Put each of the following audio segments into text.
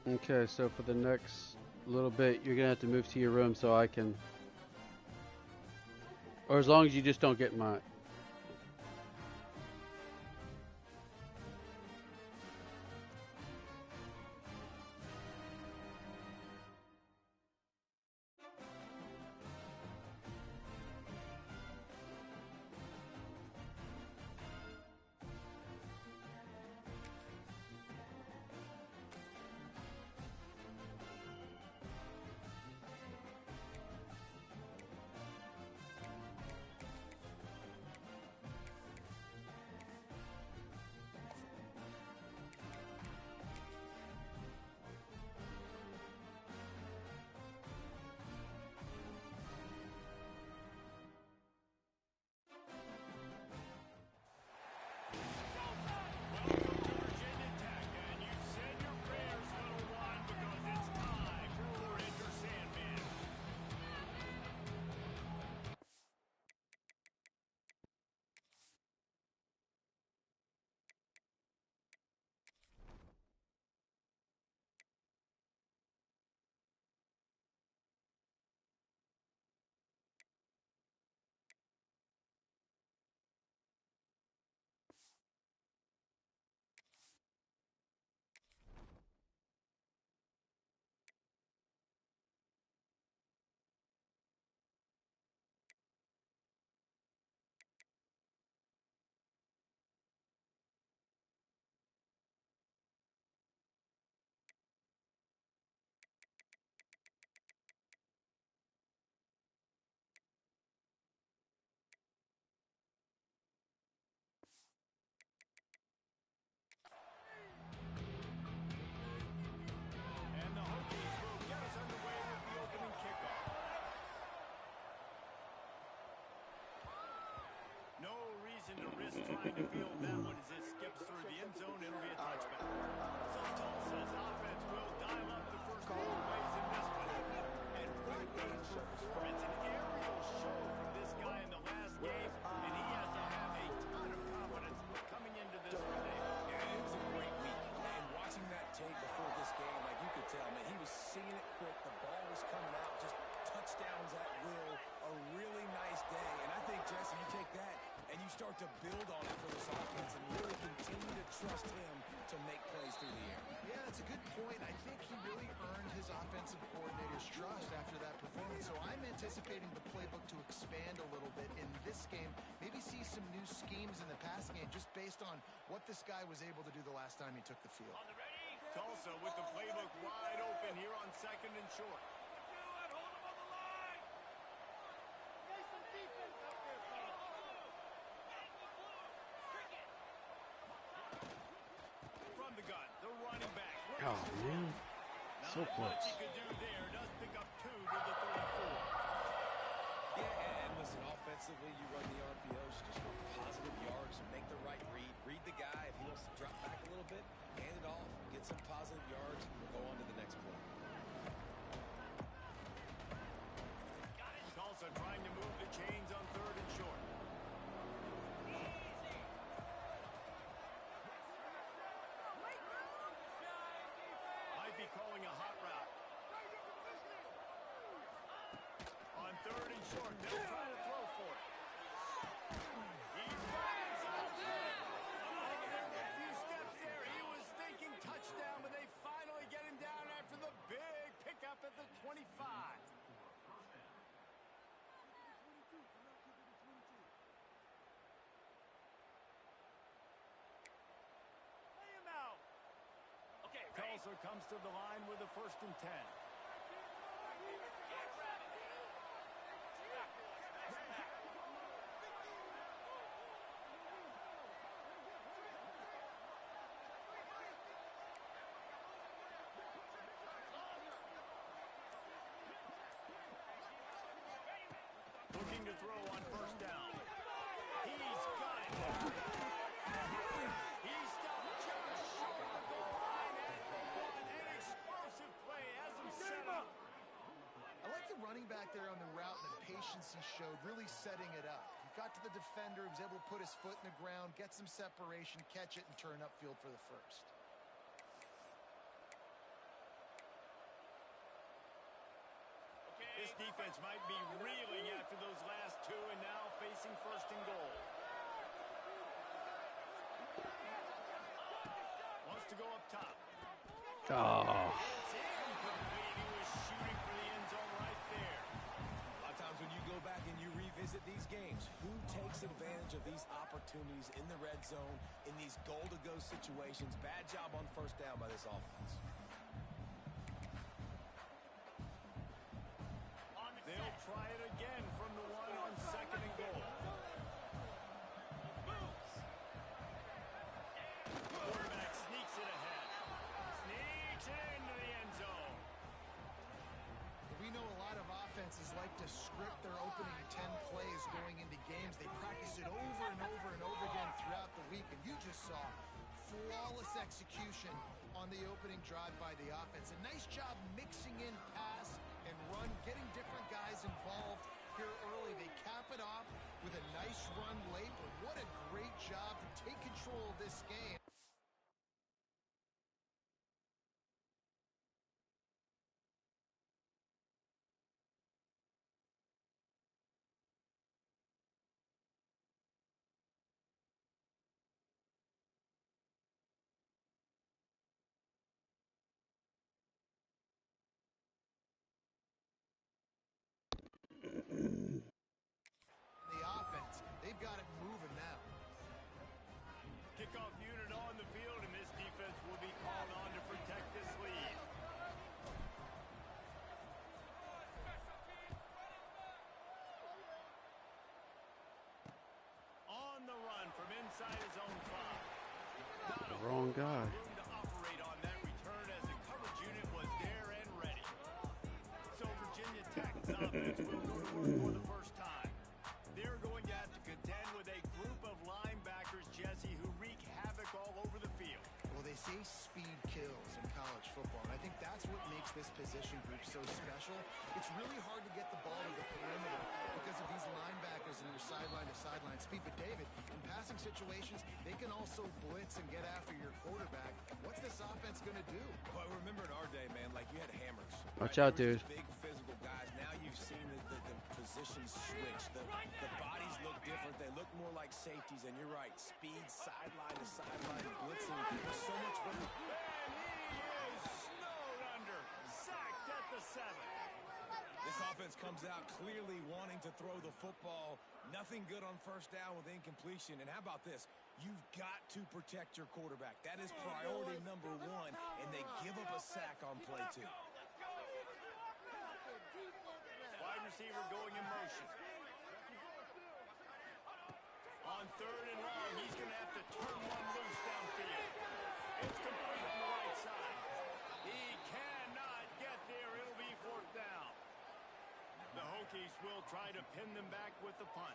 Okay, so for the next little bit, you're gonna have to move to your room so I can, or as long as you just don't get my. Trying to field that one as it skips through the end zone. It'll be a touchback. So Tulsa's offense will dial up the first four plays in this one. And what a performance, an aerial show from this guy in the last game. And he has to have a ton of confidence coming into this one, Dave. Yeah, it was a great week. And watching that tape before this game, like you could tell, man, he was seeing it quick. The ball was coming out, just touchdowns at will. A really nice day. And I think, Jesse, you take that and you start to build on it for this offense and really continue to trust him to make plays through the air. Yeah, that's a good point. I think he really earned his offensive coordinator's trust after that performance. So I'm anticipating the playbook to expand a little bit in this game. Maybe see some new schemes in the passing game just based on what this guy was able to do the last time he took the field. On the ready. Tulsa with the playbook wide open here on 2nd and short. Oh man, so close. He could do there. Does pick up 2 to the 34. Yeah, and listen, offensively, you run the RPOs, just want positive yards, make the right read, read the guy. If he wants to drop back a little bit, hand it off, get some positive yards, go on to the next play. Tulsa trying to move the chains on 3rd and short. Calling a hot route. On 3rd and short, they'll try to throw for it. He fires out there. A few steps there. He was thinking touchdown, but they finally get him down after the big pickup at the 25. Tulsa comes to the line with a 1st and 10. Looking to throw on 1st down. He's got it. He's stopped just short of the line at the 1. An explosive play has him set up. I like the running back there on the route and the patience he showed, really setting it up. He got to the defender, he was able to put his foot in the ground, get some separation, catch it, and turn upfield for the 1st. this defense might be reeling after those last two and now facing first and goal. Wants to go up top. Oh. It's incomplete. He was shooting for the end zone right there. A lot of times when you go back and you revisit these games, who takes advantage of these opportunities in the red zone, in these goal-to-go situations? Bad job on first down by this offense. They'll try it again from the one on second and goal. Quarterback sneaks it ahead. Sneaks it into the end zone. We know a lot of offenses like to script their opening 10 plays going into games. They practice it over and over and over again throughout the week, and you just saw flawless execution on the opening drive by the offense. A nice job mixing in pass and run, getting different guys involved here early. They cap it off with a nice run late, but what a great job to take control of this game. The offense, they've got it moving now. Kickoff unit on the field, and this defense will be called on to protect this lead. On the run from inside his own 5. Not a Wrong guy. room to operate on that return as the coverage unit was there and ready. So Virginia Tech's offense will go to work for the first time. They're going to have to contend with a group of linebackers, Jesse, who wreak havoc all over the field. Well, they say speed kills in college football, and I think that's what makes this position group so special. It's really hard to get the ball to the perimeter because of these linebackers and their sideline-to-sideline speed. But, David, in passing situations, they can also blitz and get after your quarterback. What's this offense going to do? Well, remember in our day, man, like you had hammers. Watch right? out, There was dude. these big physical guys. Now you've seen the positions switch. The bodies look different. They look more like safeties, and you're right. Speed, sideline to sideline, blitzing. There's so much fun. And he is snowed under. Sacked at the 7. This offense comes out clearly wanting to throw the football. Nothing good on first down with incompletion. And how about this? You've got to protect your quarterback. That is priority number 1, and they give up a sack on play 2. Wide receiver going in motion. On third and long, he's going to have to turn one loose downfield. It's complete on the right side. He cannot get there. It'll be fourth down. The Hokies will try to pin them back with the punt.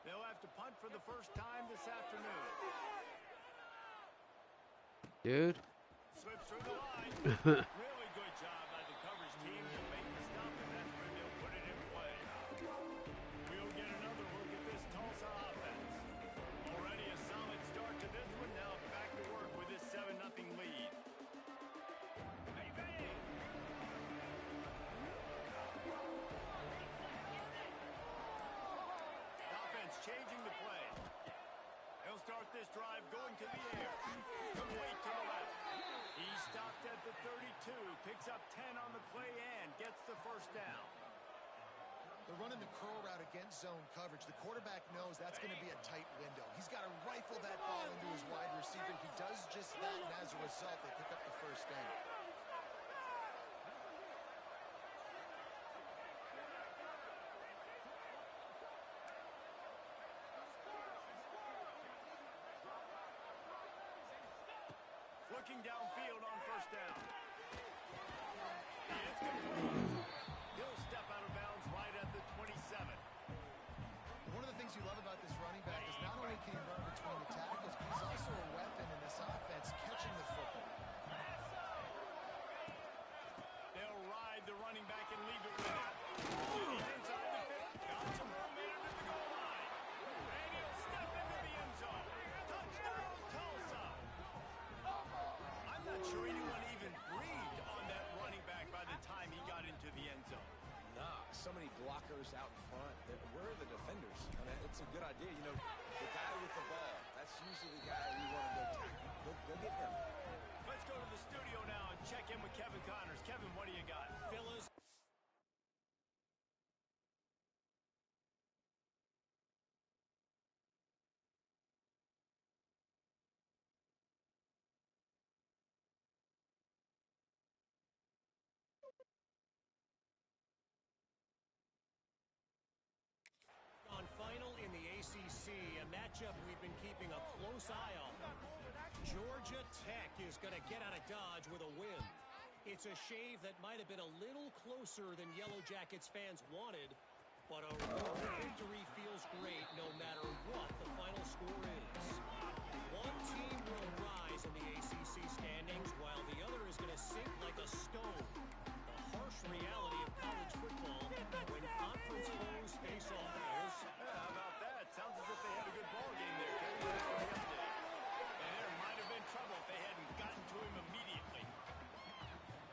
They'll have to punt for the first time this afternoon. Dude. Slips through the line. Really good job by the coverage team to make the stop, and that's where they'll put it in play. We'll get another look at this Tulsa offense. Already a solid start to this one. Now back to work with this 7-0 lead. Offense changing the play. They'll start this drive going to the air. Complete to the left. He stopped at the 32, picks up 10 on the play and gets the first down. They're running the curl route against zone coverage. The quarterback knows that's going to be a tight window. He's got to rifle that ball into his wide receiver. He does just that, and as a result, they pick up the first down. Looking downfield on first down. It's complete. He'll step out of bounds right at the 27. One of the things you love about this running back is not only can he run between the tackles, but he's also a weapon in this offense catching the football. They'll ride the running back and leave it with him. He's inside the 50. Got some momentum at the goal line. And he'll step into the end zone. Touchdown, Tulsa. I'm not sure anyone even breathed on that running back by the time he got into the end zone. Nah, force out in front. Where are the defenders? I mean, it's a good idea. You know, the guy with the ball, that's usually the guy we want to go tackle. Go get him. Let's go to the studio now and check in with Kevin Connors. Kevin, what do you got? Fellas. On final in the ACC, a matchup we've been keeping a close eye on. Georgia Tech is going to get out of Dodge with a win. It's a shave that might have been a little closer than Yellow Jackets fans wanted, but a road victory feels great no matter what the final score is. One team will rise in the ACC standings while the other is going to sink like a stone. The harsh reality of college football when conference foes face off. Yeah, how about that? Sounds as if they had a good ball game there, Kevin. Thanks for the update. And there might have been trouble if they hadn't gotten to him immediately.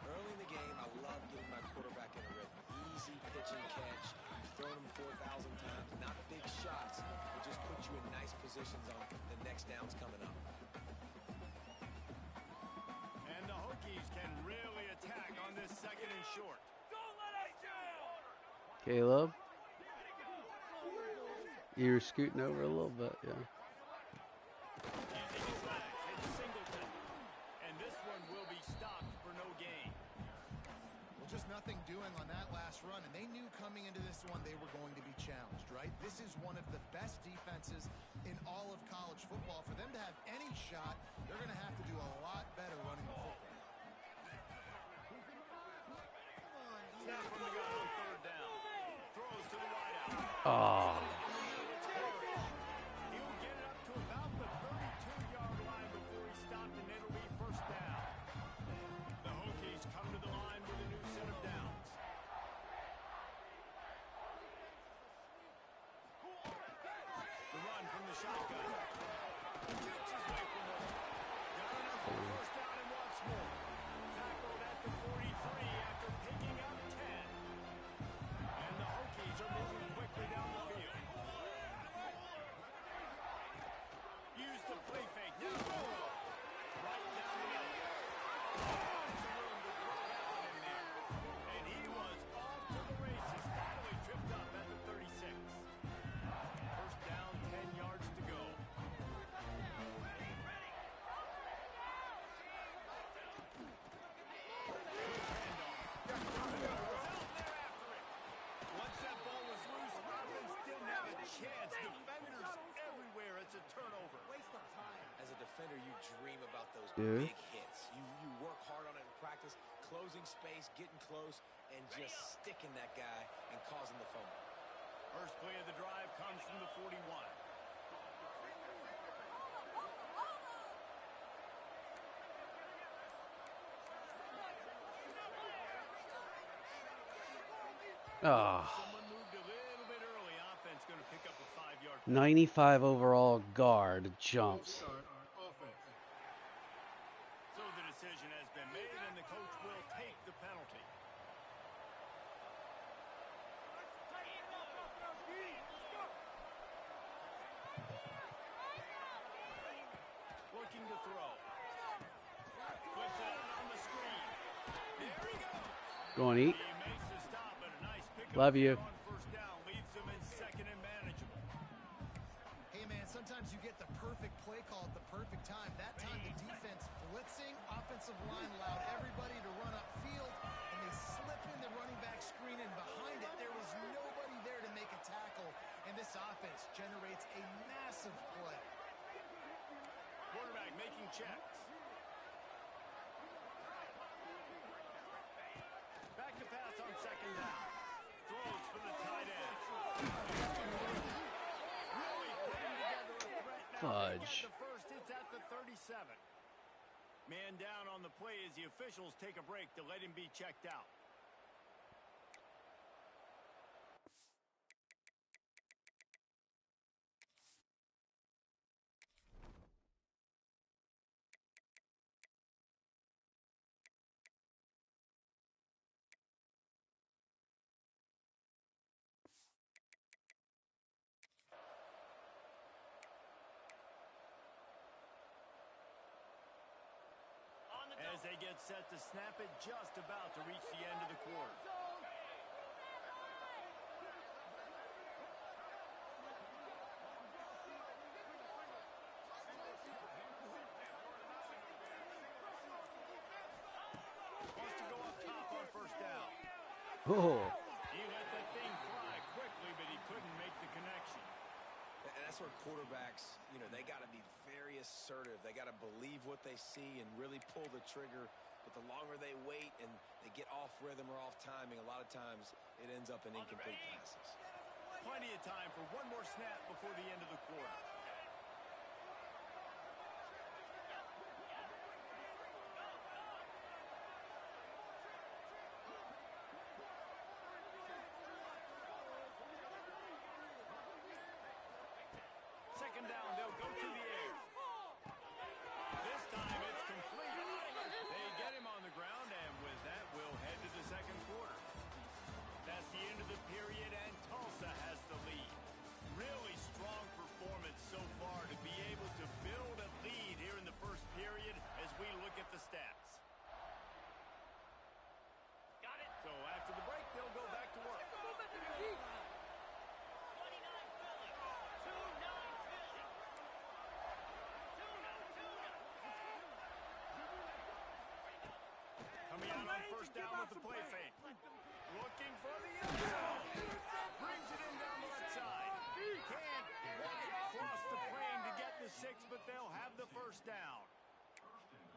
Early in the game, I love getting my quarterback in a rhythm. Easy pitch and catch. Throwing him 4,000 times. Not big shots, but just put you in nice positions on the next downs coming up. And the Hokies can really attack on this second and short. Don't let us down! Caleb, you're scooting over a little bit, yeah. Using his legs, it's Singleton. And this one will be stopped for no gain. Well, just nothing doing on that last run, and they knew coming into this one they were going to be challenged, right? This is one of the best defenses in all of college football. For them to have any shot, they're going to have to do a lot better running the football. Snap from the gun on third down. Throws to the wideout. Oh, He'll get it up to about the 32-yard line before he stopped, and it'll be first down. The Hokies come to the line with a new set of downs. The run from the shotgun. Shoots his way from home. Got enough for the first down and wants more. Tackled at the 43 after picking up 10. And the Hokies are moving quickly down the field. Use the play fake. Now go. Right down the middle. Lots of room to throw that one in there. And he was off to the races. Finally tripped up at the 36. First down, 10 yards to go. Once that ball was loose, offense didn't have a chance. Defenders everywhere. It's a turnover. As a defender, you dream about those Dude. big hits. You work hard on it in practice, closing space, getting close, and just sticking that guy and causing the fumble. First play of the drive comes from the 41. ah, Someone moved a little bit early. Offense going to pick up a 5-yard. 95 overall guard jumps. So the decision has been made, and the coach will take the penalty. Looking to throw. Flips it out on the screen. There he goes. Go on, eat. He makes the stop, but a nice pickup Love you. on first down leaves them in second and manageable. Hey, man, sometimes you get the perfect play call at the perfect time. That time the defense blitzing, offensive line allowed everybody to run upfield, and they slip in the running back screen, and behind it there was nobody there to make a tackle, and this offense generates a massive play. Quarterback making checks. Back to pass on second down. Throws for the tight end. Really putting together a threat now. Fudge. They get the first, it's at the 37. Man down on the play as the officials take a break to let him be checked out. they get set to snap it just about to reach the end of the quarter. Wants to go up top on first down. Oh. He let that thing fly quickly, but he couldn't make the connection. And that's where quarterbacks, they got to be very assertive. They got to believe what they see and really pull the trigger. But the longer they wait and they get off rhythm or off timing, a lot of times it ends up in incomplete passes. Plenty of time for one more snap before the end of the quarter. Second down, they'll go to the air. This time it's complete. They get him on the ground, and with that, we'll head to the second quarter. That's the end of the period, and Tulsa has the lead. Really strong performance so far to be able to build a lead here in the first period as we look at the stats. Got it. So after the break, they'll go back to work. Coming out on first down with the play fake. Looking for the end zone. Brings it in down the left side. Can't walk across the plane to get the 6, but they'll have the first down.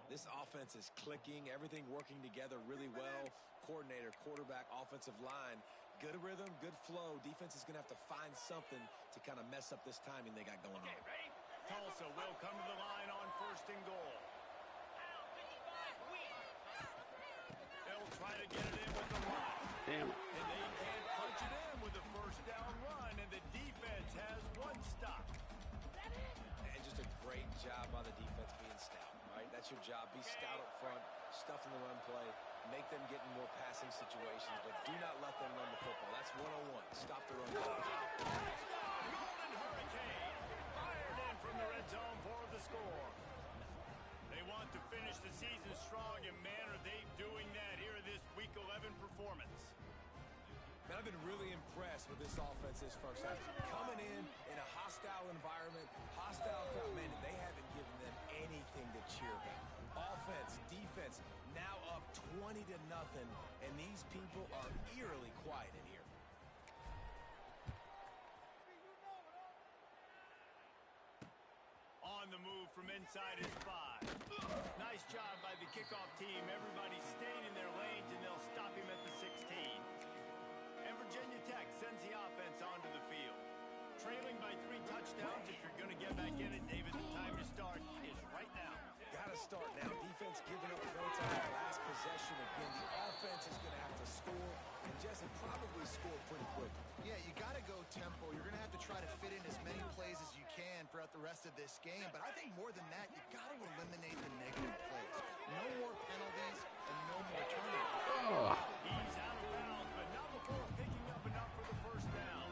This offense is clicking, everything working together really well. Coordinator, quarterback, offensive line, good rhythm, good flow. Defense is going to have to find something to kind of mess up this timing they got going on. Tulsa will come to the line on first and goal. They'll try to get it in with the run. Damn it. And they can't punch it in with a first down run, and the defense has one stop. And just a great job by the defense being stout, right? That's your job. Be stout up front, stuff in the run play, make them get in more passing situations, but do not let them run the football. That's 101. Stop the run play. Golden Hurricane fired in from the red zone for the score. They want to finish the season strong, and man, are they doing that here in this Week 11 performance. Man, I've been really impressed with this offense this first half. Coming in a hostile environment, hostile crowd, man, they haven't given them anything to cheer about. Offense, defense, now up 20-0, and these people are eerily quiet in here. On the move from inside his 5. Nice job by the kickoff team. Everybody's staying in their lanes, and they'll stop him at the 16. And Virginia Tech sends the offense onto the field. Trailing by 3 touchdowns. If you're going to get back in it, David, the time to start is right now. Got to start now. Defense giving up points on that last possession. Again, the offense is going to have to score, and Jesse probably score pretty quick. Yeah, you got to go tempo. You're going to have to try to fit in as many plays as you can throughout the rest of this game. But I think more than that, you got to eliminate the negative plays. No more penalties and no more turnovers. He's out of bounds, but not before picking up enough for the first down.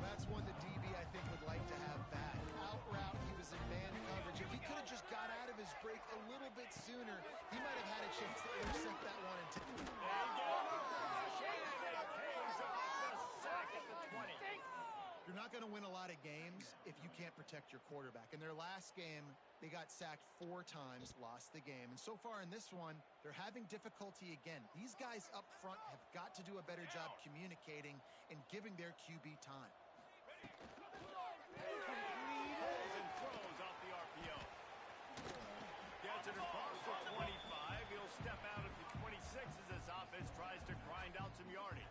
That's one the DB, I think, would like to have back. Out route, he was in man coverage. If he could have just got out of his break a little bit sooner, he might have had a chance to intercept that one and take it. You're not going to win a lot of games if you can't protect your quarterback. In their last game, they got sacked 4 times, lost the game. And so far in this one, they're having difficulty again. These guys up front have got to do a better job communicating and giving their QB time. Pulls and throws off the RPO. Gets it across the 25. He'll step out at the 26 as this offense tries to grind out some yardage.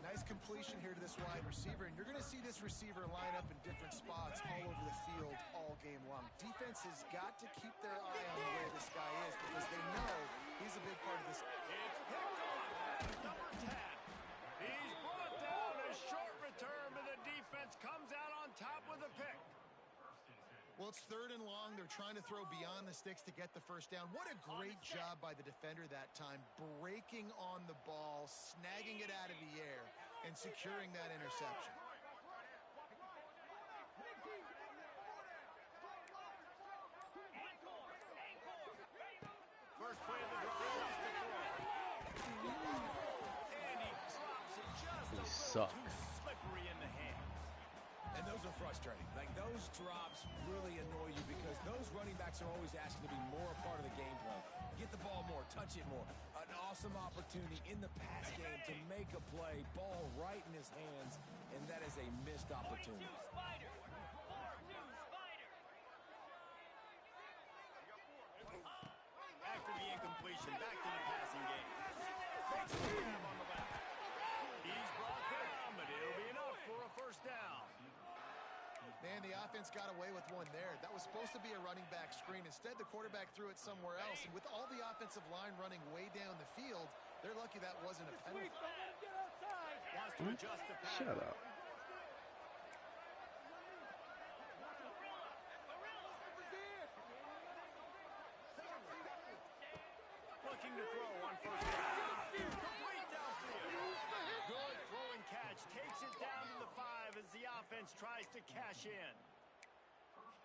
Nice completion here to this wide receiver, and you're going to see this receiver line up in different spots all over the field all game long. Defense has got to keep their eye on where this guy is because they know he's a big part of this. It's picked off at number 10. He's brought down a short return, but the defense comes out on top with a pick. Well, it's 3rd and long. They're trying to throw beyond the sticks to get the first down. What a great job by the defender that time, breaking on the ball, snagging it out of the air, and securing that interception. suck. too slippery in the hands. And those are frustrating. Like, those drops really annoy you because those running backs are always asking to be more a part of the game plan. Get the ball more, touch it more. An awesome opportunity in the pass game to make a play, ball right in his hands, and that is a missed opportunity. After the incompletion, back to the passing game. Takes the grab on the left. He's brought down, but it'll be enough for a first down. Man, the offense got away with one there. That was supposed to be a running back screen. Instead, the quarterback threw it somewhere else. And with all the offensive line running way down the field, they're lucky that wasn't a penalty. Wants to adjust the pass. Shut up. Looking to throw on first down. Complete downfield. Good throw and catch. Takes it down to the 5 as the offense tries to cash in.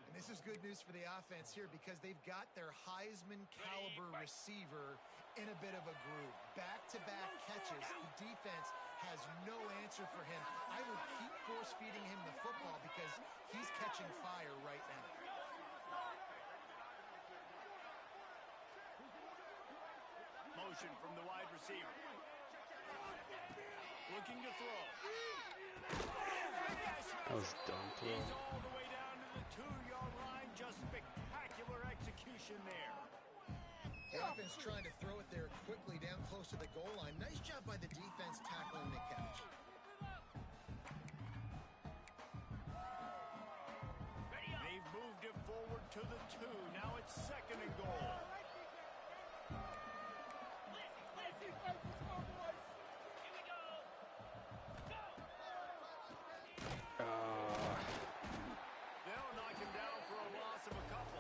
And this is good news for the offense here because they've got their Heisman caliber receiver in a bit of a groove. Back-to-back catches. The defense has no answer for him. I would keep force-feeding him the football because he's catching fire right now. Motion from the wide receiver. Looking to throw. That was dumb throw. He's all the way down to the 2-yard line. Just spectacular execution there. The offense trying to throw it there quickly down close to the goal line. Nice job by the defense tackling the catch. They've moved it forward to the 2. Now it's 2nd and goal. They'll knock him down for a loss of a couple.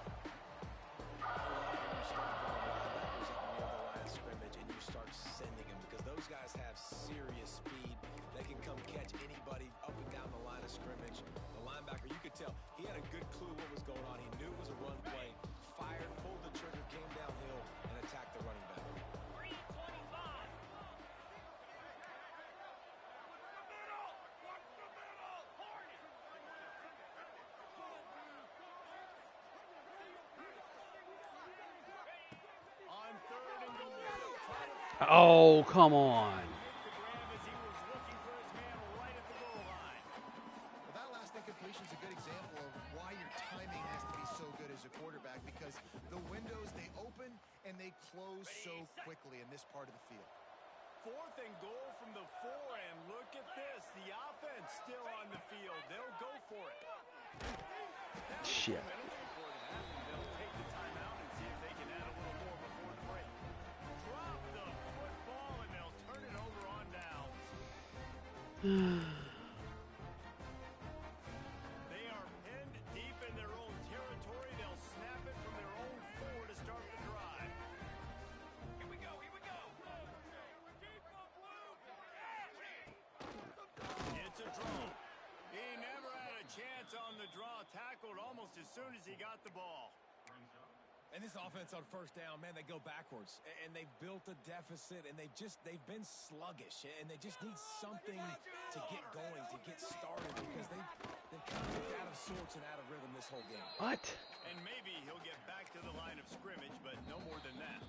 And you start sending them because those guys have serious speed. They can come catch anybody up and down the line of scrimmage. The linebacker, you could tell he had a good clue what was going on. He knew it was a run play, fired, pulled the trigger, came downhill, and attacked the running back. On 3rd and goal. Oh, come on. The grab as he was looking for his man right at the goal line. Well, that last incompletion is a good example of why your timing has to be so good as a quarterback because the windows, they open and they close so quickly in this part of the field. 4th and goal from the 4, and look at this. The offense still on the field. They'll go for it. Now, Shit. 2 minutes before the half, and they'll take the timeout and see if they can add a little more before the break. Drop the football, and they'll turn it over on downs. They are pinned deep in their own territory. They'll snap it from their own 4 to start the drive. Here we go. It's a draw. He never had a chance on the draw. Tackled almost as soon as he got the ball. And this offense on first down, man, they go backwards. And they've built a deficit, and they've been sluggish. And they just need something to get going, to get started, because they've kind of looked out of sorts and out of rhythm this whole game. What? And maybe he'll get back to the line of scrimmage, but no more than that.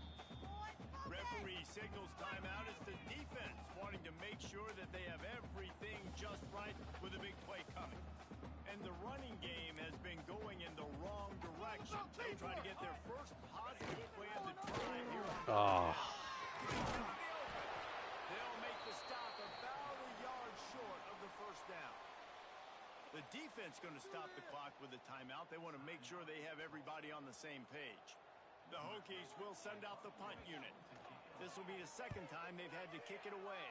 Referee signals timeout as the defense wanting to make sure that they have everything just right with a big play coming. And the running game has been going in the wrong direction. They'll try to get their first positive play of the drive here. Oh. They'll make the stop about a yard short of the first down. The defense going to stop the clock with a timeout. They want to make sure they have everybody on the same page. The Hokies will send out the punt unit. This will be the 2nd time they've had to kick it away.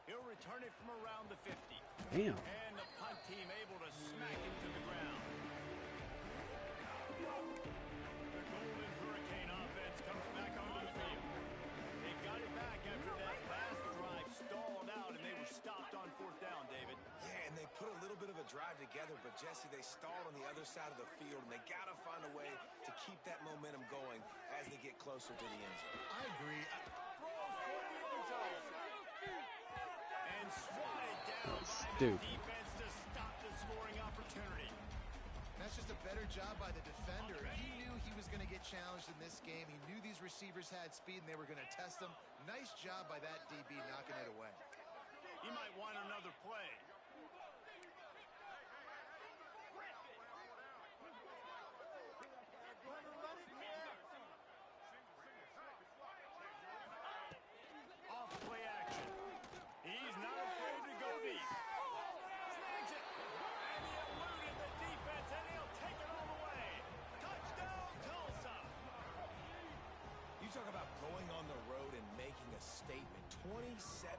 He'll return it from around the 50. Damn. And the punt team able to smack it to the ground. The Golden Hurricane offense comes back onto the field. They got it back after that last drive stalled out, and they were stopped on 4th down, David. Yeah, and they put a little bit of a drive together, but Jesse, they stalled on the other side of the field, and they got to find a way to keep that momentum going as they get closer to the end zone. I agree. Throws for the end zone. Dude. Defense to stop the scoring opportunity. That's just a better job by the defender. He knew he was going to get challenged in this game. He knew these receivers had speed and they were going to test him. Nice job by that DB knocking it away. He might want another play. Off play action. He's not afraid to go deep. Snags it. And he eluded the defense, and he'll take it all the way. Touchdown, Tlsa. You talk about going on the road and making a statement. 27-0.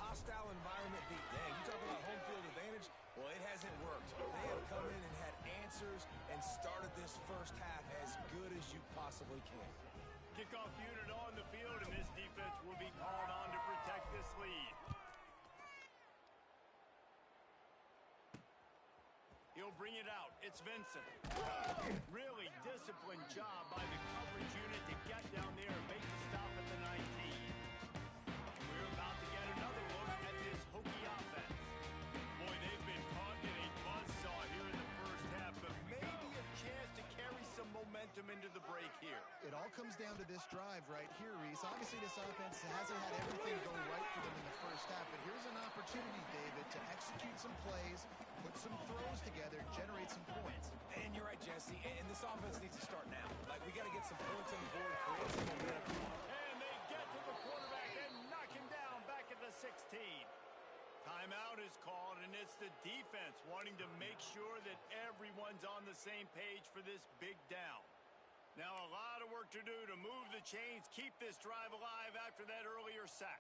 Hostile environment beat. Dang, you talk about home field advantage? Well, it hasn't worked. They have come in and had answers and started this first half as good as you possibly can. Kickoff unit on the field, and this defense will be called on to protect this lead. He'll bring it out. It's Vincent. Really disciplined job by the coverage unit to get down there and make the stop at the 19. We're about to get another look at this Hokie offense. Boy, they've been caught in a buzzsaw here in the first half, but maybe a chance to carry some momentum into the break here. It all comes down to this drive right here, Reese. Obviously, this offense hasn't had everything go right for them in the first half, but here's an opportunity, David, to execute some plays, put some throws together, generate some points. And you're right, Jesse. And this offense needs to start now. Like, we got to get some points on the board, create some momentum. And they get to the quarterback and knock him down back at the 16. Timeout is called, and it's the defense wanting to make sure that everyone's on the same page for this big down. Now a lot of work to do to move the chains, keep this drive alive after that earlier sack.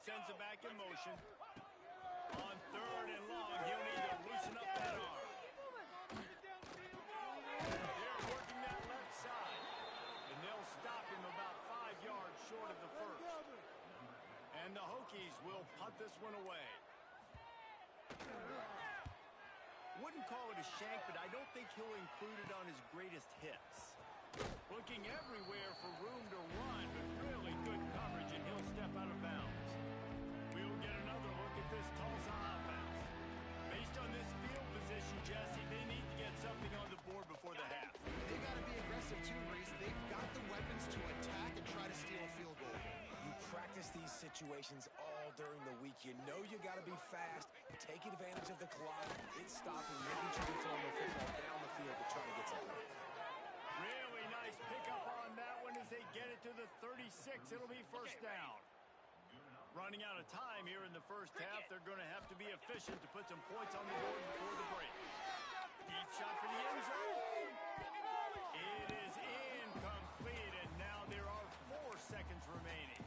Sends it back in motion. On 3rd and long, he'll need to loosen up that arm. They're working that left side, and they'll stop him about 5 yards short of the first. And the Hokies will punt this one away. Wouldn't call it a shank, but I don't think he'll include it on his greatest hits. Looking everywhere for room to run, but really good coverage, and he'll step out of bounds. We'll get another look at this Tlsa offense. Based on this field position, Jesse, they need to get something on the board before the half. They got to be aggressive too, Reese. They've got the weapons to attack and try to steal a field goal. You practice these situations all during the week. You know you got to be fast, taking advantage of the clock, it's stopping, making sure you're throwing the football down the field to try to get some points. Really nice pickup on that one as they get it to the 36. It'll be first down. Running out of time here in the first half. They're going to have to be efficient to put some points on the board before the break. Deep shot for the end zone. It is incomplete, and now there are 4 seconds remaining.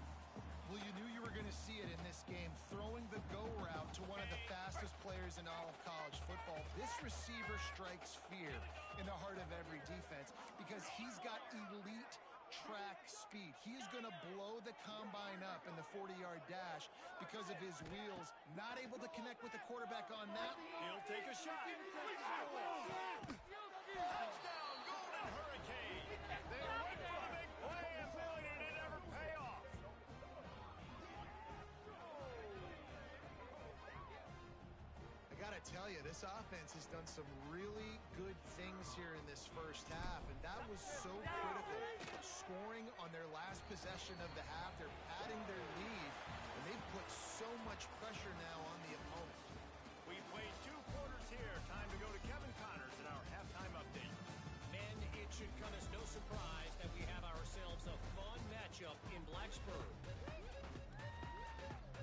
Well, you knew you were going to see it in this game, throwing the go route to one of the fastest players in all of college football. This receiver strikes fear in the heart of every defense because he's got elite track speed. He is going to blow the combine up in the 40-yard dash because of his wheels. Not able to connect with the quarterback on that. He'll take a shot. Touchdown, Golden Hurricane. They went for the big play, and boy, did it ever pay off. I got to tell you, this offense has done some really good things here in this first half, and that was so critical. Scoring on their last possession of the half, they're padding their lead, and they've put so much pressure now on the opponent. We played 2 quarters here. Time to go to Kevin Connors in our halftime update. Men, it should come as no surprise that we have ourselves a fun matchup in Blacksburg.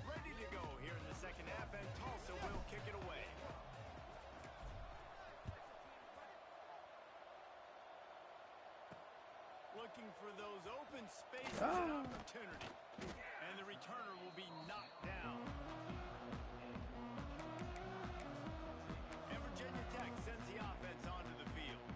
Ready to go here in the second half, and Tlsa will kick it away. Looking for those open spaces and opportunity. And the returner will be knocked down. And Virginia Tech sends the offense onto the field.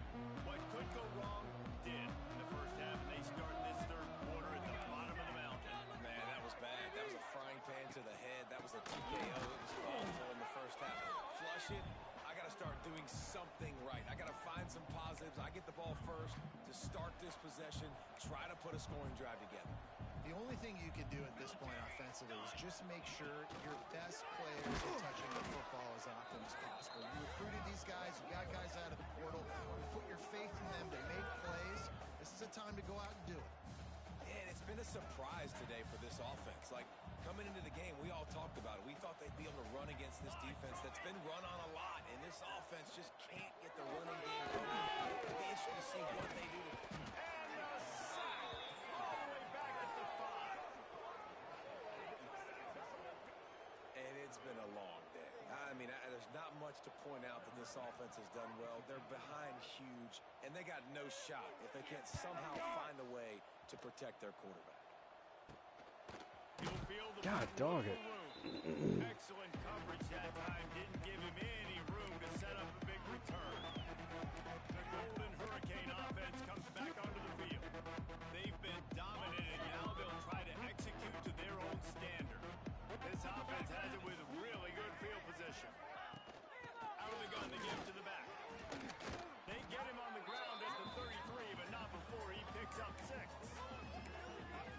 What could go wrong did in the first half, and they start this 3rd quarter at the bottom of the mountain. Man, that was bad. That was a frying pan to the head. That was a TKO. It was awful in the first half. Flush it. I got to start doing something right. I got to find some positives. I get the ball first to start. start this possession, try to put a scoring drive together. The only thing you can do at this point offensively is just make sure your best players are touching the football as often as possible. You recruited these guys, you got guys out of the portal, you put your faith in them to make plays. This is a time to go out and do it. And it's been a surprise today for this offense. Like, coming into the game, we all talked about it. We thought they'd be able to run against this defense that's been run on a lot, and this offense just can't get the running game going. It'll be interesting to see what they do. And a sack all the way back at the 5. And it's been a long day. I mean, there's not much to point out that this offense has done well. They're behind huge, and they got no shot if they can't somehow find a way to protect their quarterback. You'll feel the God, dog it. Excellent coverage that time. Didn't give him any room to set up a big return. The Golden Hurricane offense comes back onto the field. They've been dominant, and now they'll try to execute to their own standard. This offense has it with really good field position. Out of the gun, they give to the back. They get him on the ground at the 33, but not before he picks up 6.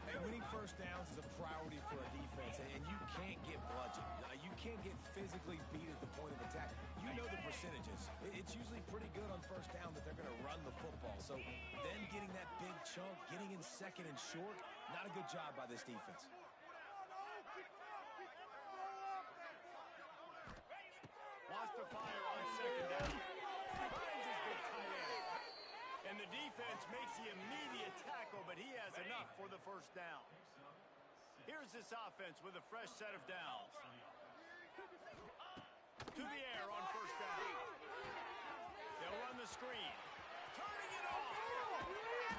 And winning first downs is a priority for a defense, and you can't get bludgeoned. You can't get physically beat at the point of attack. You know the percentages. It's usually pretty good on first down that they're going to run the football. So then getting that big chunk, getting in second and short, not a good job by this defense. Wants to fire on second down. Finds his big tight end. And the defense makes the immediate tackle, but he has enough for the first down. Here's this offense with a fresh set of downs. To the air on first down. They'll run the screen. Turning it off.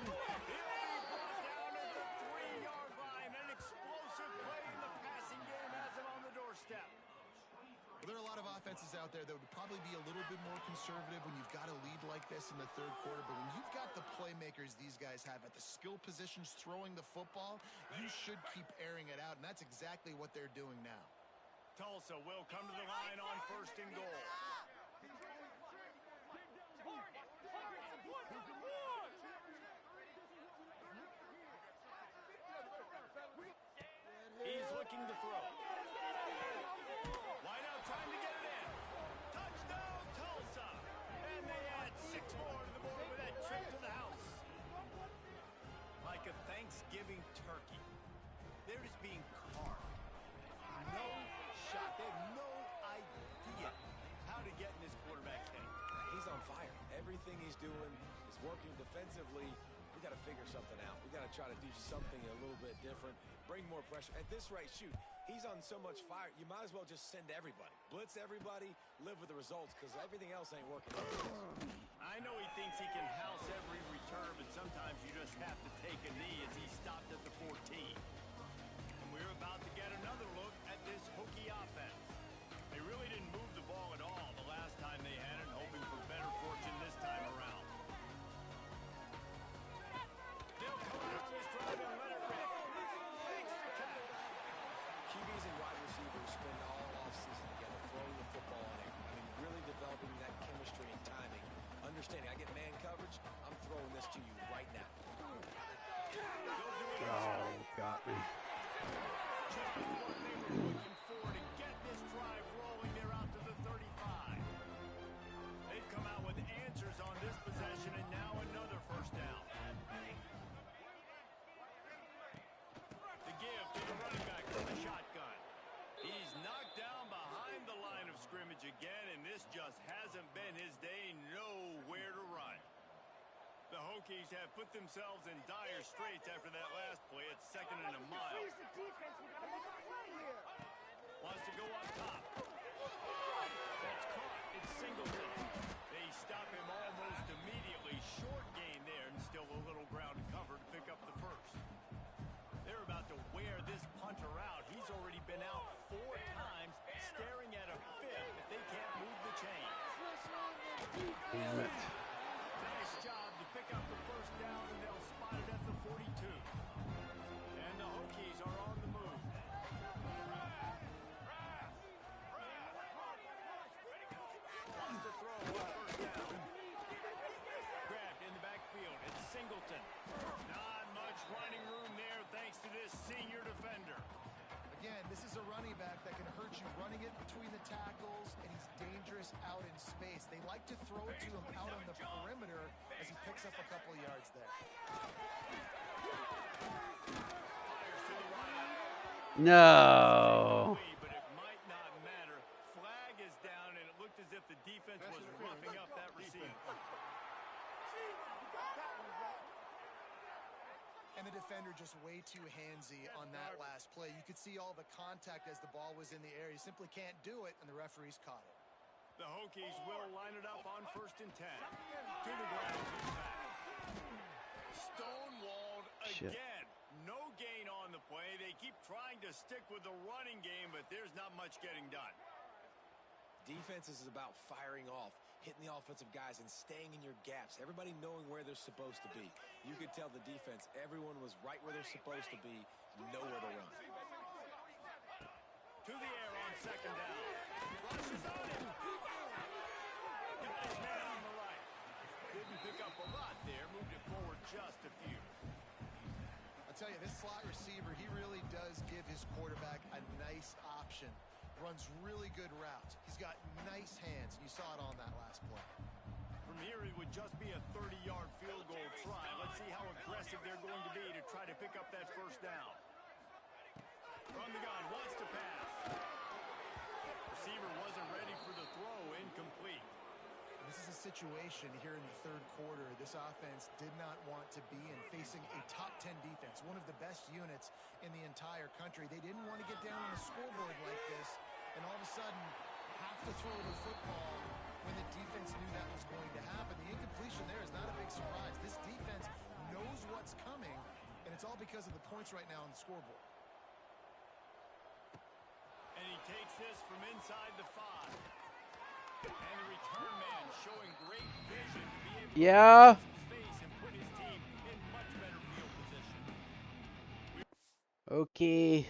He'll be brought down at the 3-yard line. An explosive play in the passing game has him on the doorstep. There are a lot of offenses out there that would probably be a little bit more conservative when you've got a lead like this in the third quarter. But when you've got the playmakers these guys have at the skill positions throwing the football, you should keep airing it out. And that's exactly what they're doing now. Tulsa will come to the line on first and goal. He's looking to throw. Wide out trying to get it in. Touchdown, Tulsa. And they add 6 more to the board with that trip to the house. Like a Thanksgiving turkey. They're just being carved. No shot. They have no idea how to get in this quarterback's head. He's on fire. Everything he's doing is working defensively. We got to figure something out. We got to try to do something a little bit different. Bring more pressure. At this rate, shoot, he's on so much fire, you might as well just send everybody. Blitz everybody, live with the results, because everything else ain't working. I know he thinks he can house every return, but sometimes you just have to take a knee as he stopped at the 14. And we're about to get another look at this Hokie offense. They really didn't move the ball at all the last time they had it, hoping for better fortune this time around. They'll come out on this drive and let it rip. Makes the catch. QBs and wide receivers spend all offseason together throwing the football on air. I mean, really developing that chemistry and timing. Understanding, I get man coverage, I'm throwing this to you right now. Oh, got me. Just what they were looking for to get this drive rolling. They're out to the 35. They've come out with answers on this possession, and now another first down. The give to the running back from the shotgun. He's knocked down behind the line of scrimmage again, and this just hasn't been his day. Nowhere to run. The Hokies have put themselves in dire straits after that last play. It's 2nd and a mile. Wants to go up top. That's caught. It's Singleton. They stop him almost immediately. Short gain there, and still a little ground to cover to pick up the first. They're about to wear this punter out. He's already been out 4 times, staring at a 5th if they can't move the chain. Damn it. Nice job to pick up the first down, and they'll spot it at the 42. And the Hokies are on the move. Wants to throw on first down. Grabbed in the backfield. It's Singleton. dangerous out in space. They like to throw it to him out on the perimeter as he picks up a couple of yards there. No. But it might not matter. Flag is down, and it looked as if the defense was roughing up that receiver. And the defender just way too handsy on that last play. You could see all the contact as the ball was in the air. He simply can't do it, and the referees caught it. The Hokies will line it up on 1st and 10. To the ground. Stonewalled Shit. again. No gain on the play. They keep trying to stick with the running game, but there's not much getting done. Defense is about firing off, hitting the offensive guys and staying in your gaps. Everybody knowing where they're supposed to be. You could tell the defense, everyone was right where they're supposed to be, nowhere to run. To the air on 2nd down. Rushes on it. Got his man on the right. Didn't pick up a lot there. Moved it forward just a few. I'll tell you, this slot receiver, he really does give his quarterback a nice option. Runs really good routes. He's got nice hands, and you saw it on that last play. From here, it would just be a 30-yard field goal try. Let's see how aggressive they're going to be to try to pick up that 1st down. From the gun, wants to pass. Receiver wasn't ready for the throw, incomplete. This is a situation here in the 3rd quarter this offense did not want to be in, facing a top 10 defense, one of the best units in the entire country. They didn't want to get down on the scoreboard like this and all of a sudden have to throw the football when the defense knew that was going to happen. The incompletion there is not a big surprise. This defense knows what's coming, and it's all because of the points right now on the scoreboard. And he takes this from inside the 5. And the return man showing great vision to be able to Yeah. get some space and put his team in much better field position. Okay.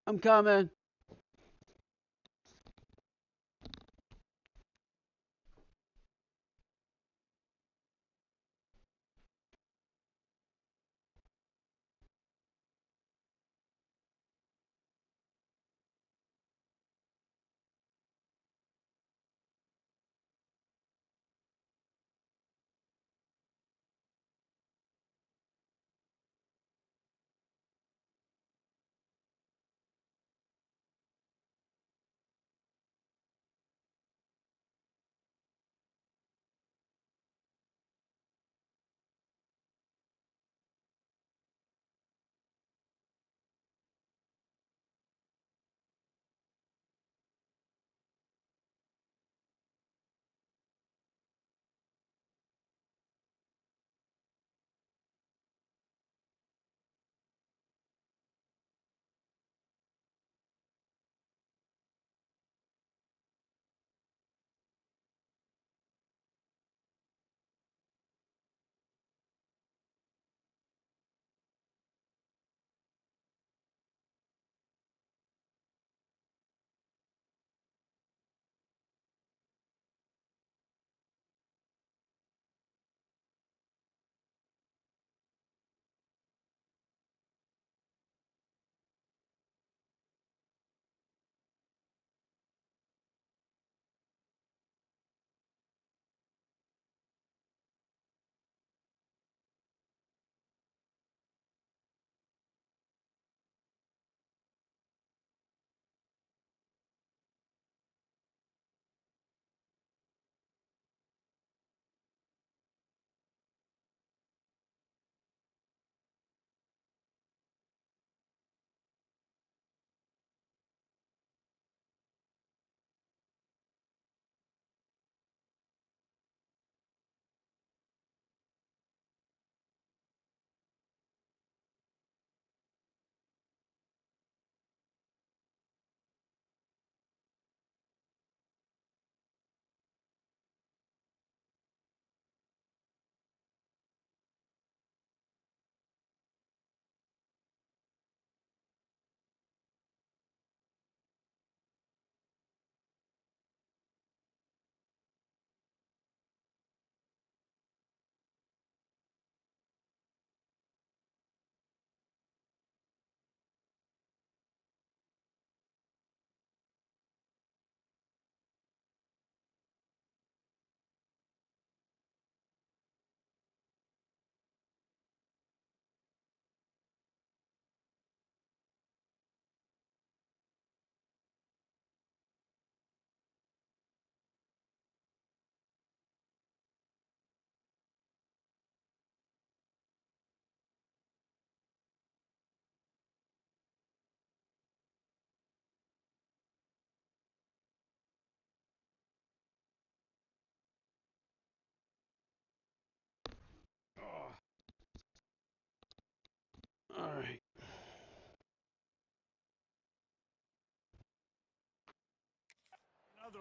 I'm coming.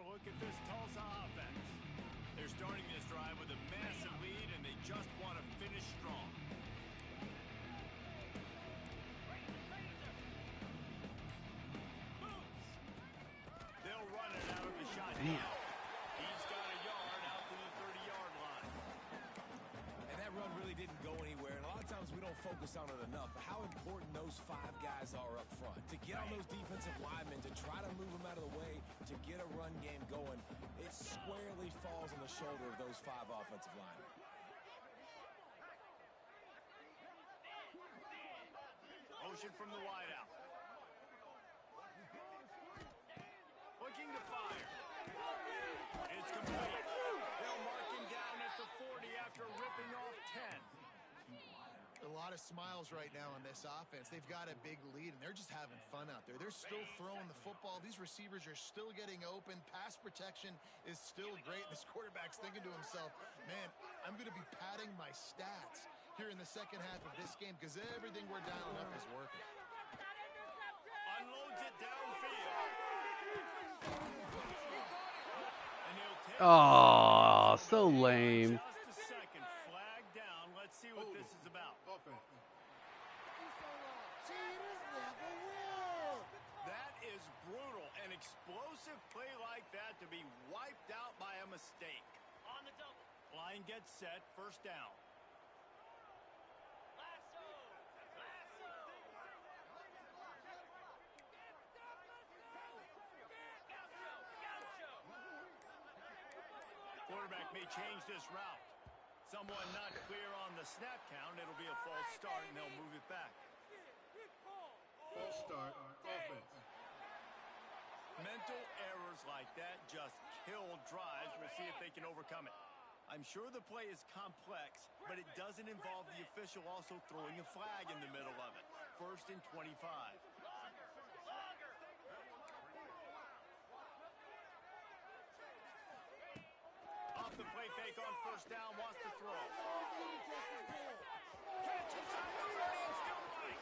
a look at this Tulsa offense. They're starting this drive with a massive lead, and they just want to finish strong. They'll run it out of the shotgun. He's got a yard out to the 30-yard line. And that run really didn't go anywhere. And a lot of times we don't focus on it enough. But how important those 5 guys are up front. To get on those defensive linemen, to try to move them out of the way, to get a run game going, it squarely falls on the shoulder of those 5 offensive linemen. Motion from the wideout. Looking to fire. It's complete. They'll mark him down at the 40 after ripping off 10. A lot of smiles right now on this offense. They've got a big lead, and they're just having fun out there. They're still throwing the football. These receivers are still getting open. Pass protection is still great. This quarterback's thinking to himself, man, I'm going to be padding my stats here in the second half of this game because everything we're dialing up is working. Unloads it downfield. And he'll take Oh, so lame. just a second. Flag down. Let's see what this is about. That is brutal. An explosive play like that to be wiped out by a mistake. On the double. Line gets set. First down. Quarterback may change this route. Someone not clear on the snap count. It'll be a false start, and they'll move it back. False start, offense. Mental errors like that just kill drives. We'll see if they can overcome it. I'm sure the play is complex, but it doesn't involve the official also throwing a flag in the middle of it. First and 25. Off the play fake on first down, wants to throw. Catch inside the 30 and still running.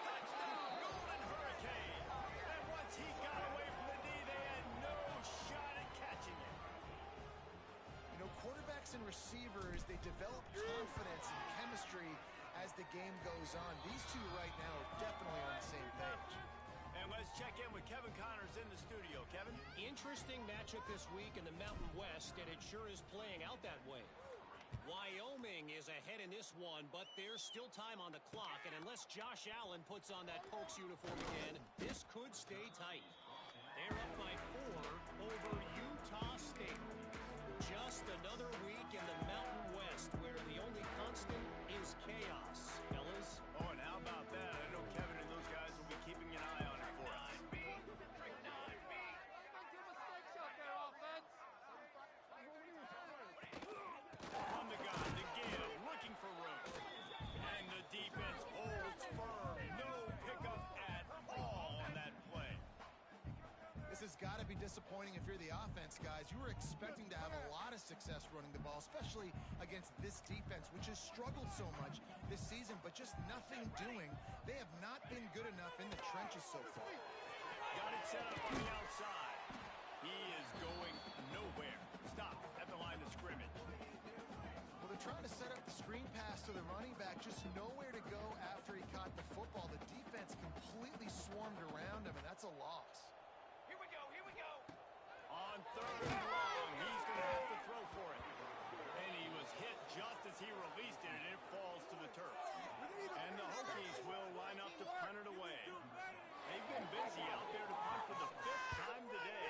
Touchdown, Golden Hurricane. And once he got away from the D, they had no shot at catching it. You know, quarterbacks and receivers, they develop confidence and chemistry as the game goes on. These two right now are definitely on the same page. And let's check in with Kevin Connors in the studio. Kevin? Interesting matchup this week in the Mountain West, and it sure is playing out that way. Wyoming is ahead in this one, but there's still time on the clock, and unless Josh Allen puts on that Pokes uniform again, this could stay tight. They're up by 4 over Utah State. Just another week in the Mountain West where the only constant is chaos, fellas. Oh, and how about that? I know Kevin and those guys will be keeping an eye on it for us. On the gun, the Gale looking for room. And the defense holds firm. No pickup at all on that play. This has got to be disappointing if you're the offense, guys. You were expecting to have a lot of success running the ball, especially against this defense, which has struggled so much this season, but just nothing doing. They have not been good enough in the trenches so far. Got it set up on the outside. He is going nowhere. Stop at the line of scrimmage. Well, they're trying to set up the screen pass to the running back, just nowhere to go after he caught the football. The defense completely swarmed around him, and that's a loss. On third and long, he's going to have to throw for it. And he was hit just as he released it, and it falls to the turf. And the Hokies will line up to punt it away. They've been busy out there to punt for the 5th time today.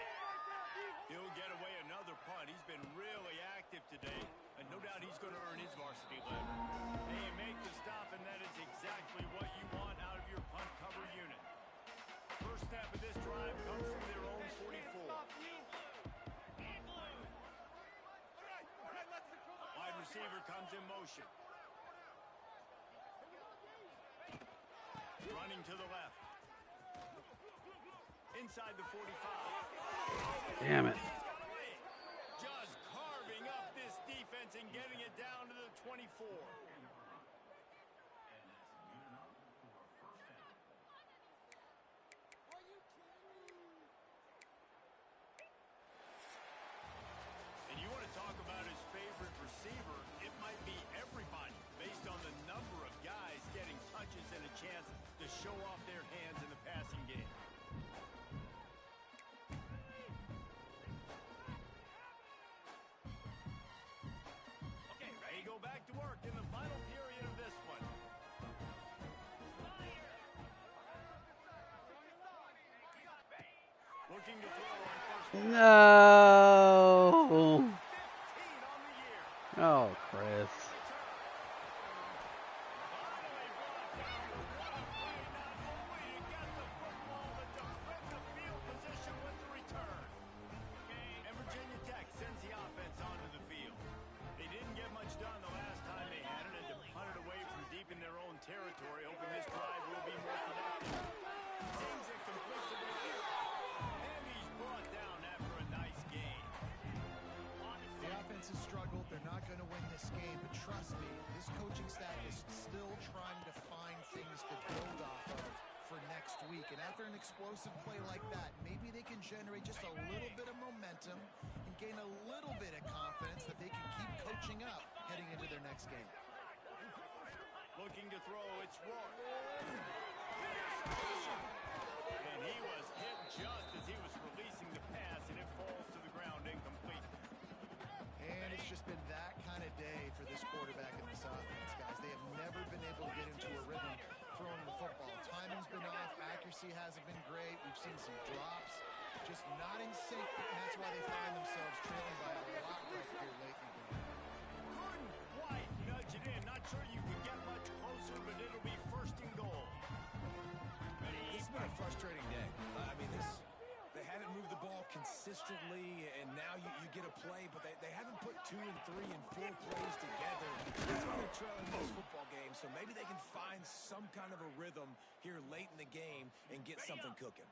He'll get away another punt. He's been really active today, and no doubt he's going to earn his varsity letter. They make the stop, and that is exactly what you want out of your punt cover unit. First snap of this drive comes from their own 44. Wide receiver comes in motion. Running to the left. Inside the 45. Damn it. Just carving up this defense and getting it down to the 24. Looking to throw on first down. No. 15 on the year. Oh, Chris. Finally brought down, but what a play, not only to get the football, but to flip the field position with the return. And Virginia Tech sends the offense onto the field. They didn't get much done the last time they had it, and to punt it away from deep in their own territory, hoping this drive will be more productive. Seems it completes the way. And he's brought down after a nice gain. The offense has struggled. They're not going to win this game, but trust me, this coaching staff is still trying to find things to build off of for next week. And after an explosive play like that, maybe they can generate just a little bit of momentum and gain a little bit of confidence that they can keep coaching up heading into their next game. Looking to throw, it's Rourke. And he was hit just as he was releasing the pass, and it falls to the ground incomplete. And it's just been that kind of day for this quarterback and this offense, guys. They have never been able to get into a rhythm throwing the football. Timing's been off. Accuracy hasn't been great. We've seen some drops. Just not in sync, and that's why they find themselves trailing by a lot right here late in the game. Couldn't quite nudge it in. Not sure you could get much closer, but it'll be first and goal. It's been a frustrating day. I mean, they haven't moved the ball consistently, and now you get a play, but they haven't put 2 and 3 and 4 plays together. That's why they're trailing this football game, so maybe they can find some kind of a rhythm here late in the game and get something cooking.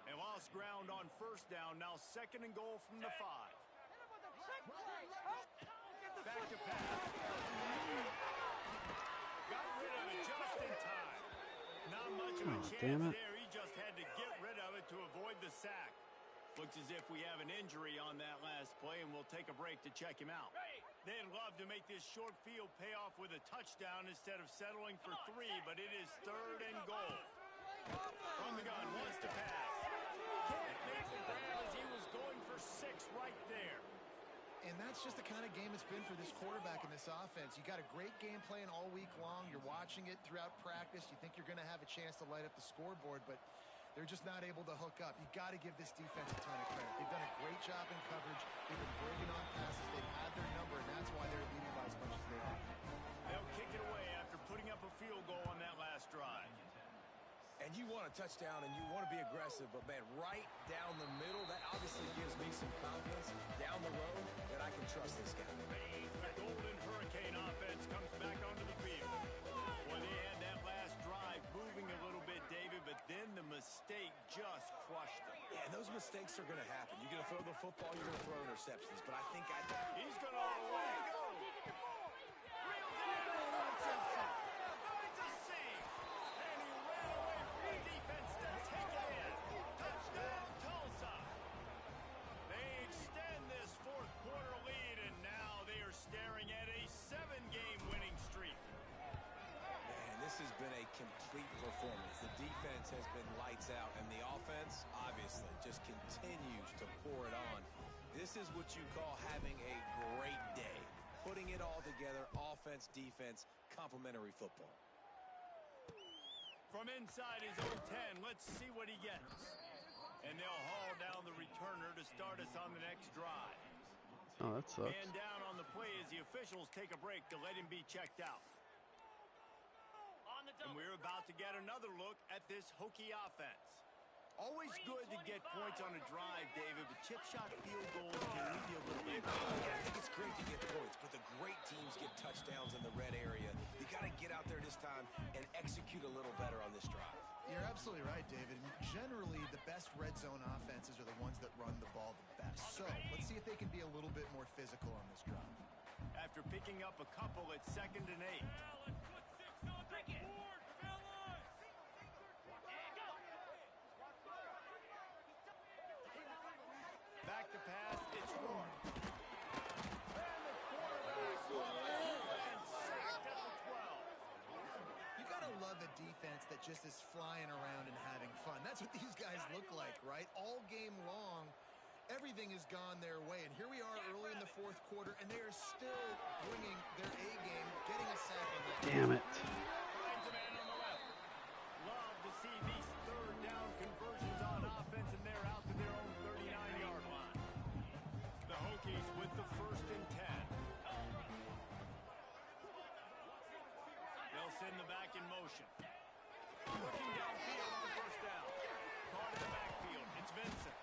They lost ground on first down. Now second and goal from the 5. Back to pass. Got rid of it just in time. Not much of a chance there. He just had to get rid of it to avoid the sack. Looks as if we have an injury on that last play, and we'll take a break to check him out. They'd love to make this short field pay off with a touchdown instead of settling for 3, but it is third and goal. From the gun, wants to pass. Can't make the grab as he was going for 6 right there. And that's just the kind of game it's been for this quarterback and this offense. You got a great game plan all week long. You're watching it throughout practice. You think you're going to have a chance to light up the scoreboard, but they're just not able to hook up. You got to give this defense a ton of credit. They've done a great job in coverage. They've been breaking on passes. They've had their number, and that's why they're leading by as much as they are. They'll kick it away after putting up a field goal on that last drive. And you want a touchdown, and you want to be aggressive, but, man, right down the middle, that obviously gives me some confidence down the road that I can trust this guy. The Golden Hurricane offense comes back onto the field. Well, they had that last drive moving a little bit, David, but then the mistake just crushed them. Yeah, and those mistakes are going to happen. You're going to throw the football, you're going to throw interceptions, but I think He's going to let it go. Reels it in for Tlsa. Going to see. And he ran away from the defense to take it in. Touchdown, Tulsa. They extend this fourth quarter lead, and now they are staring at a 7-game winning streak. Man, this has been a complete performance. The defense has been lights out, and the offense, obviously, just continues to pour it on. This is what you call having a great day. Putting it all together, offense, defense, complementary football. From inside his own 10, let's see what he gets. And they'll haul down the returner to start us on the next drive. Oh, that sucks. Man down on the play as the officials take a break to let him be checked out. And we're about to get another look at this Hokie offense. Always good to get points on a drive, David, but chip shot field goals can leave you a little bit. I think it's great to get points, but the great teams get touchdowns in the red area. You got to get out there this time and execute a little better on this drive. You're absolutely right, David. Generally, the best red zone offenses are the ones that run the ball the best. So let's see if they can be a little bit more physical on this drive. After picking up a couple at 2nd and 8. Back to pass, it's Rourke. And the quarterback and sacked at the 12. You gotta love a defense that just is flying around and having fun. That's what these guys look like, right? All game long, everything has gone their way. And here we are early in the fourth quarter, and they are still bringing their A game, getting a sack on that. Damn it. Finds a man on the left. Love to see these third down conversions on offense, and they're out to their own send the back in motion. Looking downfield on first down. Caught in the backfield. It's Vincent.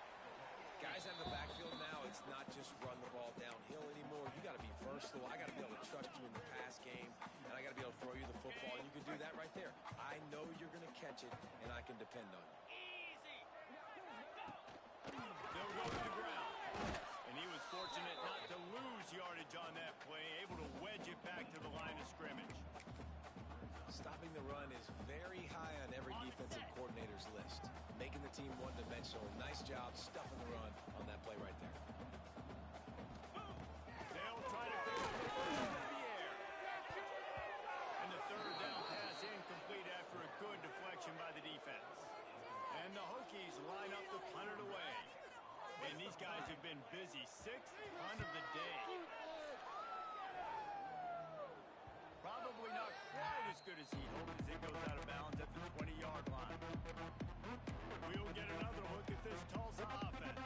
Guys out of the backfield now, it's not just run the ball downhill anymore. You got to be versatile. I got to be able to trust you in the pass game, and I got to be able to throw you the football, and you can do that right there. I know you're going to catch it, and I can depend on you. They'll go to the ground. And he was fortunate not to lose yardage on that play, able to wedge it back to the line of scrimmage. Stopping the run is very high on every defensive coordinator's list. Making the team one-dimensional. Nice job stuffing the run on that play right there. They'll try to pick up the first in the air. And the third down pass incomplete after a good deflection by the defense. And the Hokies line up to punt it away. And these guys have been busy. Sixth punt of the day. Probably not quite as good as he hoped as it goes out of bounds at the 20-yard line. We'll get another look at this Tulsa offense.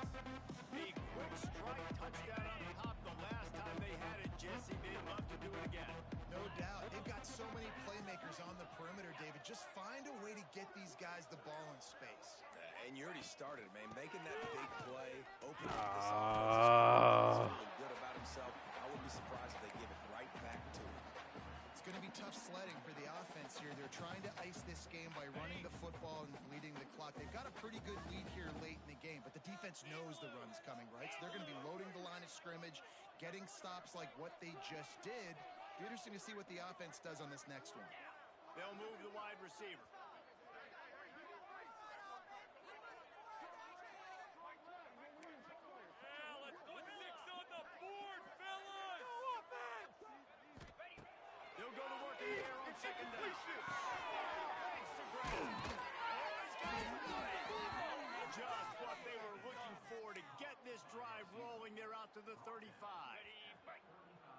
A quick strike touchdown up top the last time they had it, Jesse. They'd love to do it again. No doubt. They've got so many playmakers on the perimeter, David. Just find a way to get these guys the ball in space. And you already started, man. Making that big play, opening up this offense. Feeling good about himself. I wouldn't be surprised if they give it right back to him. It's going to be tough sledding for the offense here. They're trying to ice this game by running the football and bleeding the clock. They've got a pretty good lead here late in the game, but the defense knows the run's coming, right? So they're going to be loading the line of scrimmage, getting stops like what they just did. Be interesting to see what the offense does on this next one. They'll move the wide receiver. They'll go to work in the air on second down. Thanks to Graham. Oh, he's got it. Just what they were looking for to get this drive rolling. They're out to the 35.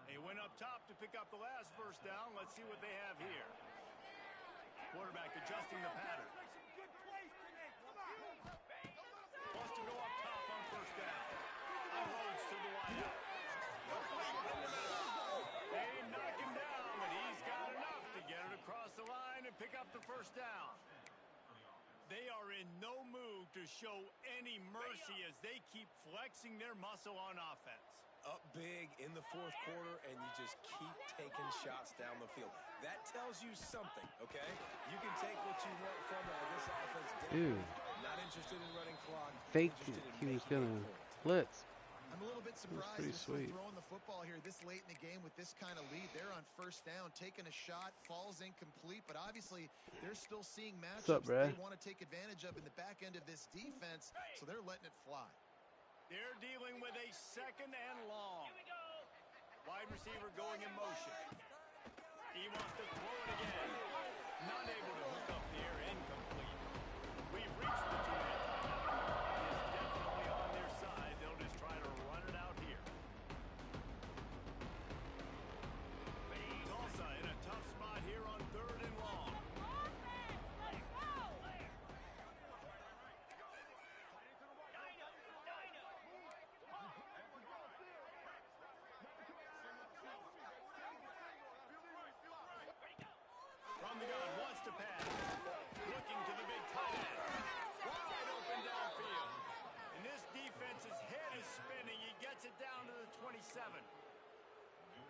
They went up top to pick up the last first down. Let's see what they have here. Quarterback adjusting the pattern. Wants to go up top on first down. Unloads to the wideout. They knock him down, but he's got enough to get it across the line and pick up the first down. They are in no mood to show any mercy as they keep flexing their muscle on offense. Up big in the fourth quarter, and you just keep taking shots down the field. That tells you something, okay? You can take what you want from it. This offense, Dude. Not interested in running clock. Faked it. He was going to blitz. I'm a little bit surprised pretty they're still sweet. throwing the football here this late in the game with this kind of lead. They're on first down, taking a shot, falls incomplete, but obviously they're still seeing matchups that they want to take advantage of in the back end of this defense, so they're letting it fly. They're dealing with a second and long. Wide receiver going in motion. He wants to throw it again. Not able to hook up the air, incomplete. We've reached the 2-minute timeout. The clock is definitely on their side. They'll just try to run it out here. Tulsa in a tough spot here on third and long. From the gun, wants to pass. Looking to the big tight end. Wide open downfield. And this defense's head is spinning. He gets it down to the 27.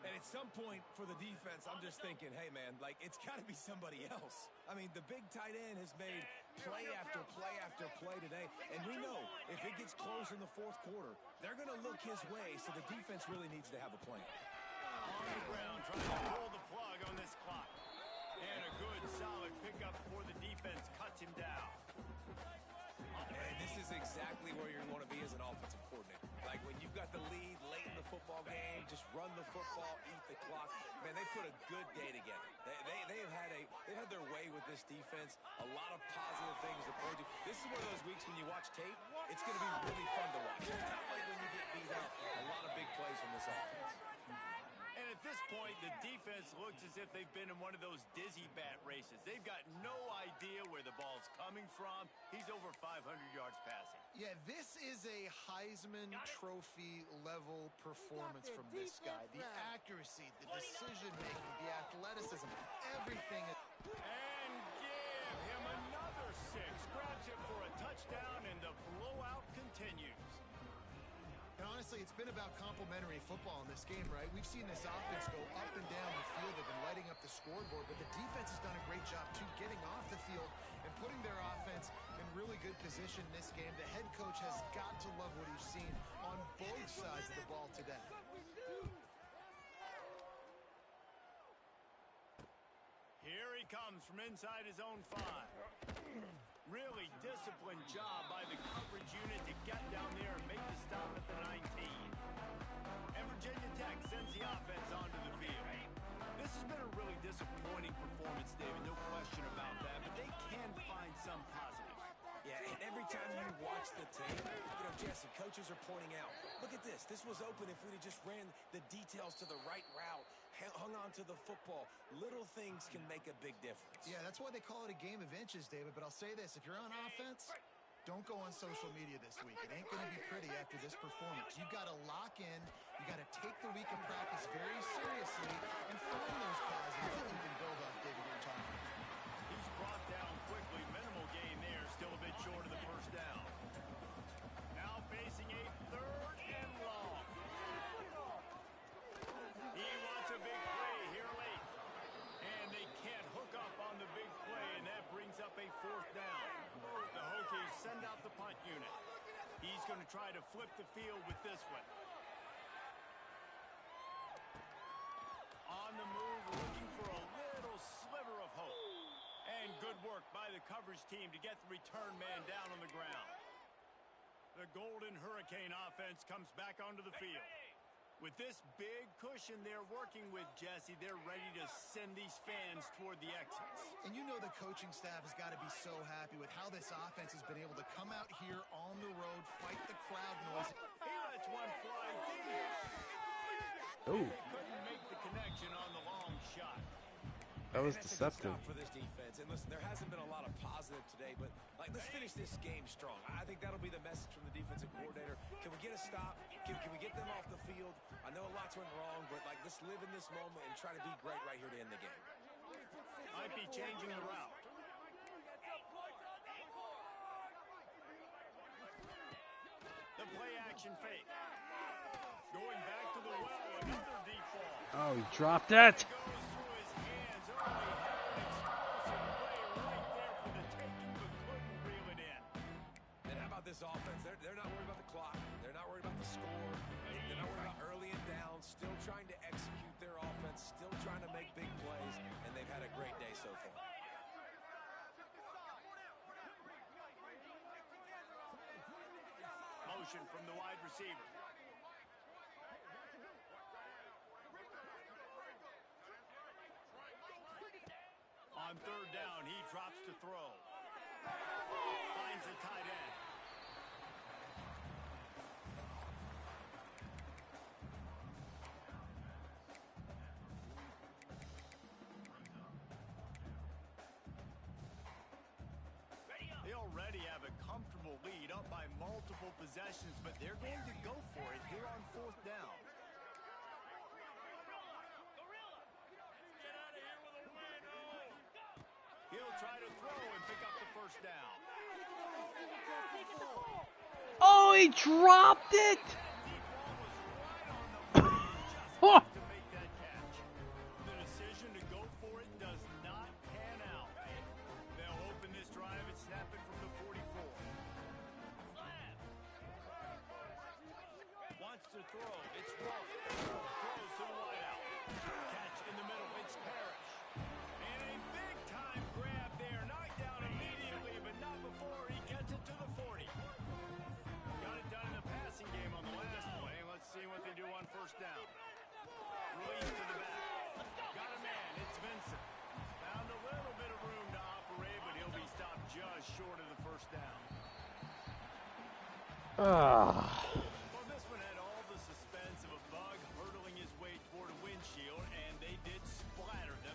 And at some point for the defense, I'm just thinking, hey, man, like, it's got to be somebody else. I mean, the big tight end has made play after play after play today. And we know if it gets close in the fourth quarter, they're going to look his way, so the defense really needs to have a plan. On the ground, trying to pull the plug on this clock. And a good, solid pickup before the defense cuts him down. And this is exactly where you want to be as an offensive coordinator. Like when you've got the lead late in the football game, just run the football, eat the clock. Man, they put a good day together. They've had their way with this defense. A lot of positive things to point to. This is one of those weeks when you watch tape, it's going to be really fun to watch. It's not like when you get beat up. A lot of big plays from this offense. And at this point, the defense looks as if they've been in one of those dizzy bat races. They've got no idea where the ball's coming from. He's over 500 yards passing. Yeah, this is a Heisman Trophy level performance from this guy. The accuracy, the decision-making, the athleticism, everything. been about complementary football in this game, right? We've seen this offense go up and down the field. They've been lighting up the scoreboard, but the defense has done a great job, too, getting off the field and putting their offense in really good position in this game. The head coach has got to love what he's seen on both sides of the ball today. Here he comes from inside his own 5. Really disciplined job by the coverage unit to get down there and make the stop at the 19. And Virginia Tech sends the offense onto the field. This has been a really disappointing performance, David, no question about that, but they can find some positives. Yeah, and every time you watch the tape, Jesse, coaches are pointing out, look at this. This was open if we'd have just ran the details to the right route, hung on to the football. Little things can make a big difference. Yeah, that's why they call it a game of inches, David. But I'll say this, if you're on offense, don't go on social media this week. It ain't going to be pretty after this performance. You've got to lock in. You got to take the week of practice very seriously and find those positives that you can build off, David, you're talking about. He's brought down quickly. Minimal gain there. Still a bit short of the first down. Now facing a 3rd and long. He wants a big play here late. And they can't hook up on the big play, and that brings up a 4th down. The Hokies send out the punt unit. He's going to try to flip the field with this one. On the move, looking for a little sliver of hope. And good work by the coverage team to get the return man down on the ground. The Golden Hurricane offense comes back onto the field. With this big cushion they're working with, Jesse, they're ready to send these fans toward the exits. And you know the coaching staff has got to be so happy with how this offense has been able to come out here on the road, fight the crowd noise. He lets one fly deep. Oh, They couldn't make the connection on the long shot. that was And that's a good deceptive. stop for this defense. And listen, there hasn't been a lot of positive today, but let's finish this game strong. I think that'll be the message from the defensive coordinator. Can we get a stop? Can we get them off the field? I know a lot's went wrong, but let's live in this moment and try to be great right here to end the game. Might be changing the route. The play action fake. Going back to the well, another deep ball. Oh, he dropped it. Goes through his hands early. Explosive play right there for the taking, but couldn't reel it in. And how about this offense? They're not worried about the clock. They're not worried about the score. They're not worried about early and down. Still trying to execute their offense. Still trying to make big plays. And they've had a great day so far. Motion from the wide receiver. On 3rd down, he drops to throw. Finds the tight end. They already have a comfortable lead, up by multiple possessions, but they're going to go for it here on 4th down. He'll try to throw and pick up the 1st down. Oh, he dropped it. To make that catch. The decision to go for it does not pan out. They'll open this drive and snap it from the 44. Wants to throw. It's Rowe. Throws to the wideout. Catch in the middle. It's Parrish. And a big-time grab there. Knocked down immediately, but not before he gets it to the 40. Got it done in the passing game on the last play. Let's see what they do on 1st down. Release to the back. Got a man. It's Vincent. Found a little bit of room to operate, but he'll be stopped just short of the 1st down. Ah.